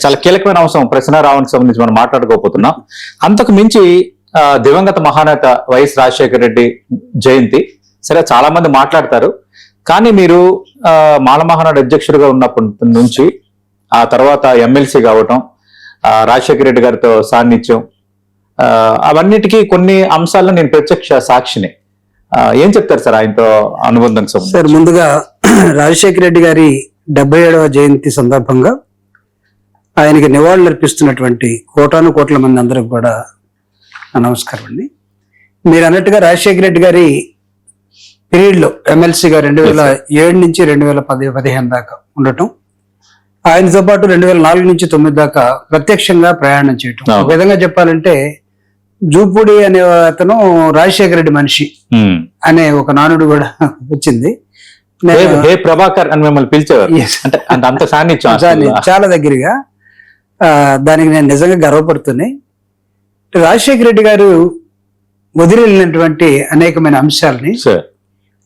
చాలా కీలకమైన అంశం ప్రశ్నారావునికి సంబంధించి మనం మాట్లాడుకోబోతున్నాం. అంతకు మించి దివంగత మహానేత వైఎస్ రాజశేఖర రెడ్డి జయంతి సరే చాలా మంది మాట్లాడతారు, కానీ మీరు మాలమహానాడు అధ్యక్షుడిగా ఉన్నప్పటి నుంచి ఆ తర్వాత ఎమ్మెల్సీ కావటం, రాజశేఖర రెడ్డి గారితో సాన్నిధ్యం, అవన్నిటికీ కొన్ని అంశాలను నేను ప్రత్యక్ష సాక్షిని. ఏం చెప్తారు సార్ ఆయనతో అనుబంధం? సార్, ముందుగా రాజశేఖర రెడ్డి గారి 77వ జయంతి సందర్భంగా ఆయనకి నివాళులు అర్పిస్తున్నటువంటి కోటాను కోట్ల మంది అందరికి కూడా నమస్కారం అండి. మీరు అన్నట్టుగా రాజశేఖర రెడ్డి గారి పీరియడ్లో ఎమ్మెల్సీగా 2007 నుంచి 2015 దాకా ఉండటం, ఆయనతో పాటు 2004 నుంచి 2009 దాకా ప్రత్యక్షంగా ప్రయాణం చేయటం. ఒక విధంగా చెప్పాలంటే జూపూడి అనే అతను రాజశేఖర రెడ్డి మనిషి అనే ఒక నానుడు కూడా వచ్చింది. ప్రభాకర్ అని మిమ్మల్ని పిలిచేవారు, అంత సాన్నిధ్యం చాలా దగ్గరగా. దానికి నేను నిజంగా గర్వపడుతున్నాయి. రాజశేఖర రెడ్డి గారు వదిలినటువంటి అనేకమైన అంశాలని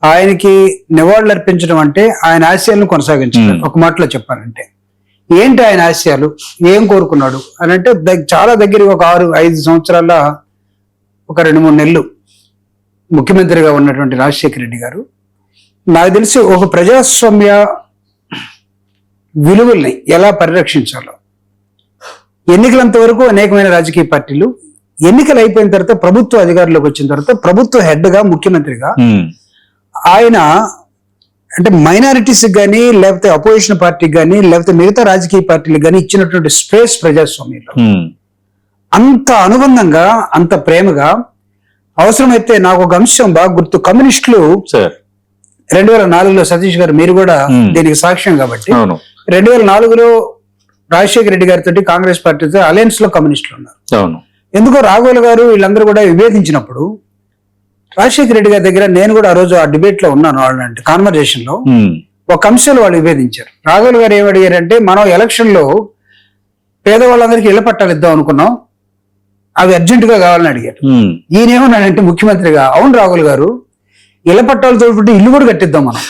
ఆయనకి నివాళులు అర్పించడం అంటే ఆయన ఆశయాలను కొనసాగించడం. ఒక మాటలో చెప్పాలంటే ఏంటి ఆయన ఆశయాలు, ఏం కోరుకున్నాడు అని అంటే చాలా దగ్గర ఒక 6-5 సంవత్సరాల ఒక 2-3 నెలలు ముఖ్యమంత్రిగా ఉన్నటువంటి రాజశేఖర రెడ్డి గారు నాకు తెలిసి ఒక ప్రజాస్వామ్య విలువల్ని ఎలా పరిరక్షించాలో, ఎన్నికలంత వరకు అనేకమైన రాజకీయ పార్టీలు ఎన్నికలు అయిపోయిన తర్వాత ప్రభుత్వ అధికారంలోకి వచ్చిన తర్వాత ప్రభుత్వ హెడ్ గా ముఖ్యమంత్రిగా ఆయన అంటే మైనారిటీస్ కానీ లేకపోతే అపోజిషన్ పార్టీకి కానీ లేకపోతే మిగతా రాజకీయ పార్టీలకు కానీ ఇచ్చినటువంటి స్పేస్ ప్రజాస్వామ్యంలో అంత అనుబంధంగా అంత ప్రేమగా, అవసరమైతే నాకు ఒక అంశం బాగా గుర్తు, కమ్యూనిస్టులు 2004లో సతీష్ గారు మీరు కూడా దీనికి సాక్ష్యం కాబట్టి 2004లో రాజశేఖర రెడ్డి గారితో కాంగ్రెస్ పార్టీతో అలయన్స్ లో కమ్యూనిస్టులు ఉన్నారు. ఎందుకో రాఘవులు గారు వీళ్ళందరూ కూడా విభేదించినప్పుడు రాజశేఖర రెడ్డి గారి దగ్గర నేను కూడా ఆ రోజు ఆ డిబేట్ లో ఉన్నాను, వాళ్ళంటే కాన్వర్జేషన్ లో ఒక అంశంలో వాళ్ళు విభేదించారు. రాఘవులు గారు ఏమడిగారంటే, మనం ఎలక్షన్ లో పేదవాళ్ళందరికీ ఇళ్ల పట్టాలు ఇద్దాం అనుకున్నాం, అవి అర్జెంట్ గా కావాలని అడిగారు. ఈయనేమన్నాడంటే ముఖ్యమంత్రిగా, అవును రాఘుల్ గారు, ఇళ్ల పట్టాలతో ఇల్లు కూడా కట్టిద్దాం మనం,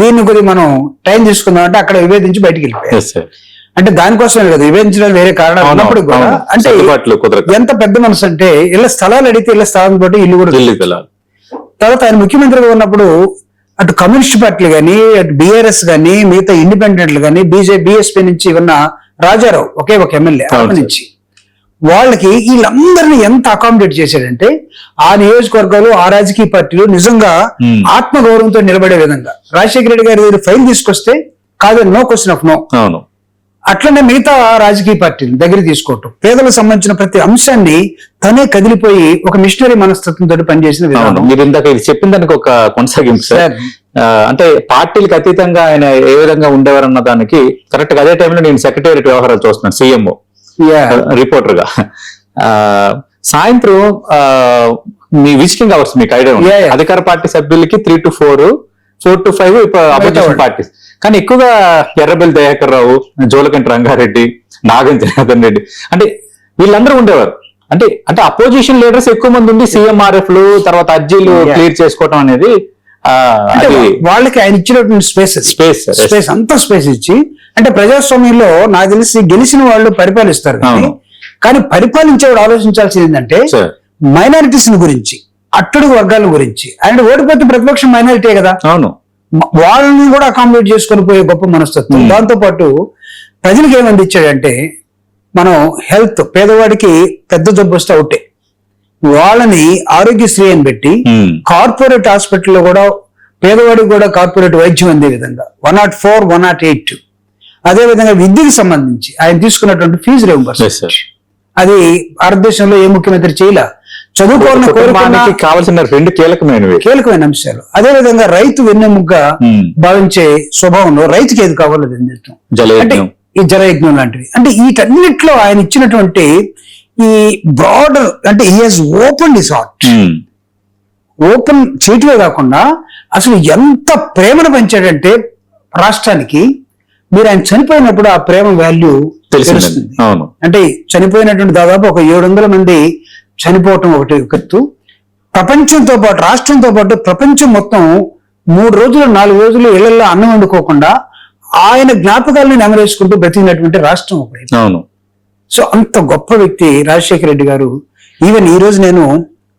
దీన్ని కొద్దిగా మనం టైం తీసుకుందాం అంటే అక్కడ విభేదించి బయటికి వెళ్ళిపోయారు. అంటే దానికోసమే కదా విభేదించడం, వేరే కారణాలు ఉన్నప్పుడు కూడా. అంటే ఎంత పెద్ద మనసు అంటే ఇళ్ల స్థలాలు అడిగితే ఇళ్ల స్థలం తోటి ఇల్లు కూడా వెళ్ళాలి. తర్వాత ఆయన ముఖ్యమంత్రిగా ఉన్నప్పుడు అటు కమ్యూనిస్ట్ పార్టీలు కానీ, అటు బీఆర్ఎస్ కానీ, మిగతా ఇండిపెండెంట్లు కానీ, బీఎస్పీ నుంచి ఉన్న రాజారావు ఒకే ఒక ఎమ్మెల్యే నుంచి వాళ్ళకి వీళ్ళందరినీ ఎంత అకామిడేట్ చేశాడంటే ఆ నియోజకవర్గాలు, ఆ రాజకీయ పార్టీలు నిజంగా ఆత్మగౌరవంతో నిలబడే విధంగా రాజశేఖర రెడ్డి గారి ఫైల్ తీసుకొస్తే కాదని నో క్వశ్చన్ ఆఫ్ నో, అట్లనే మిగతా రాజకీయ పార్టీలు దగ్గర తీసుకోవటం, పేదలకు సంబంధించిన ప్రతి అంశాన్ని తనే కదిలిపోయి ఒక మిషనరీ మనస్తత్వంతో పనిచేసిన విధానం. మీరు ఇందాక ఇది చెప్పిన దానికి ఒక కొనసాగింపు సార్. అంటే పార్టీలకు అతీతంగా ఆయన ఏ విధంగా ఉండేవారు అన్న దానికి కరెక్ట్ గా అదే టైంలో నేను సెక్రటేరియట్ వ్యవహారాలు చూస్తున్నాను, సీఎంఓ రిపోర్టర్ గా. సాయంత్రం మీ విజిటింగ్ అవర్స్ మీకు ఐడియా ఉంది, అధికార పార్టీ సభ్యులకి 3 to 4, 4 to 5 అపోజిషన్ పార్టీస్. కానీ ఎక్కువగా ఎర్రబెల్లి దయాకర్ రావు, జోలకంటి రంగారెడ్డి, నాగం జనార్దన్ రెడ్డి, అంటే వీళ్ళందరూ ఉండేవారు. అంటే అంటే అపోజిషన్ లీడర్స్ ఎక్కువ మంది ఉంది. CMRF లు తర్వాత అర్జీలు క్లియర్ చేసుకోవటం అనేది వాళ్ళకి ఆయన ఇచ్చినటువంటి స్పేస్ అంతా స్పేస్ ఇచ్చి, అంటే ప్రజాస్వామ్యంలో నాకు తెలిసి గెలిచిన వాళ్ళు పరిపాలిస్తారు కానీ పరిపాలించేవాడు ఆలోచించాల్సింది ఏంటంటే మైనారిటీస్ గురించి, అట్టడుగు వర్గాల గురించి. అండ్ ఓడిపోతే ప్రతిపక్షం మైనారిటీ కదా, అవును, వాళ్ళని కూడా అకామిడేట్ చేసుకొని పోయే గొప్ప మనస్తత్వం. దాంతో పాటు ప్రజలకు ఏమంది ఇచ్చాడంటే, మనం హెల్త్, పేదవాడికి పెద్ద జబ్బు వస్తే అవుటే, వాళ్ళని ఆరోగ్యశ్రీ అని పెట్టి కార్పొరేట్ హాస్పిటల్లో కూడా పేదవాడికి కూడా కార్పొరేట్ వైద్యం అందే విధంగా 104, 108. అదే విధంగా విద్యకు సంబంధించి ఆయన తీసుకున్నటువంటి ఫీజు రియంబర్స్మెంట్, అది భారతదేశంలో ఏ ముఖ్యమంత్రి చేయలే. చదువుకోవాలని కోరుకోవడానికి కావాల్సిన 2 కీలకమైన అంశాలు. అదే విధంగా రైతు వెన్నెముగ్గా భావించే స్వభావంలో రైతుకి ఏది కావాలో అంటే ఈ జలయజ్ఞం లాంటివి. అంటే వీటన్నిటిలో ఆయన ఇచ్చినటువంటి ఈ బ్రాడర్, అంటే he has open his heart, open చేయటమే కాకుండా అసలు ఎంత ప్రేమను పెంచాడంటే రాష్ట్రానికి. మీరు ఆయన చనిపోయినప్పుడు ఆ ప్రేమ వాల్యూ తెలుస్తుంది. అంటే చనిపోయినటువంటి దాదాపు ఒక 700 మంది చనిపోవటం ఒకటి ఎత్తు. ప్రపంచంతో పాటు, రాష్ట్రంతో పాటు ప్రపంచం మొత్తం 3 రోజులు 4 రోజులు ఇళ్లలో అన్నం వండుకోకుండా ఆయన జ్ఞాపకాలను నెమరేసుకుంటూ బ్రతికినటువంటి రాష్ట్రం ఒకటి. అవును. సో అంత గొప్ప వ్యక్తి రాజశేఖర రెడ్డి గారు. ఈవెన్ ఈ రోజు నేను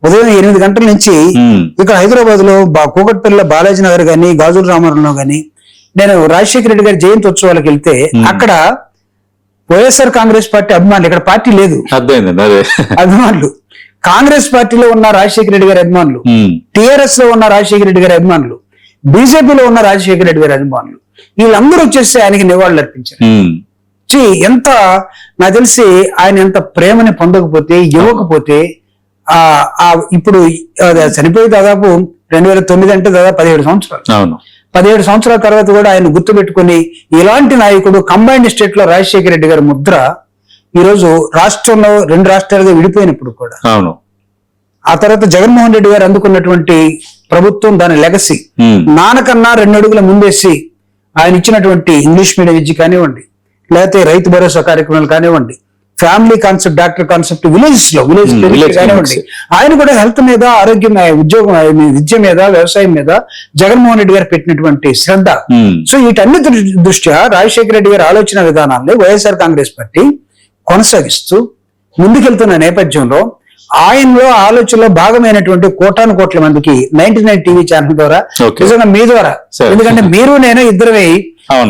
ఉదయం 8 గంటల నుంచి ఇక్కడ హైదరాబాద్ లో కూకట్పల్లిలో బాలాజీ నగర్ గాని, గాజుల రామారంలో గాని నేను రాజశేఖర రెడ్డి గారి జయంతి ఉత్సవాలకు వెళ్తే అక్కడ వైఎస్ఆర్ కాంగ్రెస్ పార్టీ అభిమానులు, ఇక్కడ పార్టీ లేదు, అభిమానులు, కాంగ్రెస్ పార్టీలో ఉన్న రాజశేఖర రెడ్డి గారి అభిమానులు, టిఆర్ఎస్ లో ఉన్న రాజశేఖర రెడ్డి గారి అభిమానులు, బీజేపీలో ఉన్న రాజశేఖర రెడ్డి గారి అభిమానులు, వీళ్ళందరూ వచ్చేసి ఆయనకి నివాళులు అర్పించారు. ఎంత నాకు తెలిసి ఆయన ఎంత ప్రేమని పొందకపోతే, ఇవ్వకపోతే ఇప్పుడు చనిపోయి దాదాపు 2009 అంటే దాదాపు 17 సంవత్సరాలు. 17 సంవత్సరాల తర్వాత కూడా ఆయన గుర్తుపెట్టుకుని ఇలాంటి నాయకుడు కంబైన్డ్ స్టేట్ లో రాజశేఖర రెడ్డి గారి ముద్ర ఈరోజు రాష్ట్రంలో 2 రాష్ట్రాలుగా విడిపోయినప్పుడు కూడా, ఆ తర్వాత జగన్మోహన్ రెడ్డి గారు అందుకున్నటువంటి ప్రభుత్వం దాని లెగసీ, నాన్నకన్నా 2 అడుగుల ముందేసి ఆయన ఇచ్చినటువంటి ఇంగ్లీష్ మీడియం విద్య కానివ్వండి, లేకపోతే రైతు భరోసా కార్యక్రమాలు కానివ్వండి, family concept, doctor concept, village కానివ్వండి, ఆయన కూడా హెల్త్ మీద, ఆరోగ్యం, ఉద్యోగం, విద్య మీద, వ్యవసాయం మీద జగన్మోహన్ రెడ్డి గారు పెట్టినటువంటి శ్రద్ధ. సో వీటన్నిటి దృష్ట్యా రాజశేఖర రెడ్డి గారి ఆలోచన విధానాన్ని వైఎస్ఆర్ కాంగ్రెస్ పార్టీ కొనసాగిస్తూ ముందుకెళ్తున్న నేపథ్యంలో ఆయనలో ఆలోచనలో భాగమైనటువంటి కోట్ల మందికి 99 టీవీ ఛానల్ ద్వారా, నిజంగా మీ ద్వారా, ఎందుకంటే మీరు నేను ఇద్దరమే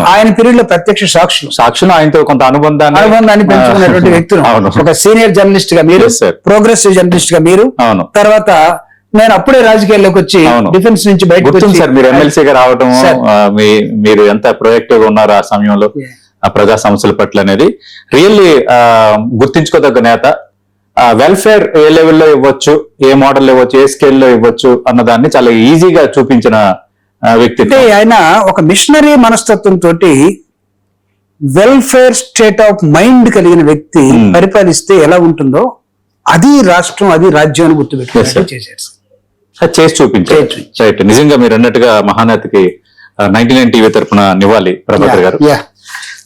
ఆయన పీరియడ్ లో ప్రత్యక్ష సాక్షులు, ఆయనతో కొంత అనుబంధాన్ని పెంచుకున్నటువంటి వ్యక్తులు. ఒక సీనియర్ జర్నలిస్ట్ గా మీరు, ప్రోగ్రెసివ్ జర్నలిస్ట్ గా మీరు, తర్వాత నేను అప్పుడే రాజకీయాల్లోకి వచ్చి డిఫెన్స్ నుంచి బయటకు వచ్చి సార్ మీరు ఎమ్మెల్సీగా రావడం, మీరు ఎంత ప్రొయాక్టివ్ గా ఉన్నారు ఆ సమయంలో ఆ ప్రజా సమస్యల పట్ల అనేది రియల్లీ గుర్తించుకోదగ్గ నేత. వెల్ఫేర్ ఏ లెవెల్లో ఇవ్వచ్చు, ఏ మోడల్ ఇవ్వచ్చు, ఏ స్కేల్లో ఇవ్వచ్చు అన్నదాన్ని చాలా ఈజీగా చూపించిన వ్యక్తి. ఆయన ఒక మిషనరీ మనస్తత్వంతో వెల్ఫేర్ స్టేట్ ఆఫ్ మైండ్ కలిగిన వ్యక్తి పరిపాలిస్తే ఎలా ఉంటుందో అది రాష్ట్రం, అది రాజ్యం అని గుర్తుపెట్టుకుని చేసి చూపించారు. రైట్, నిజంగా మీరు అన్నట్టుగా మహానేతకి 99 టీవీ తరఫున నివ్వాలి ప్రభాకర్ గారు.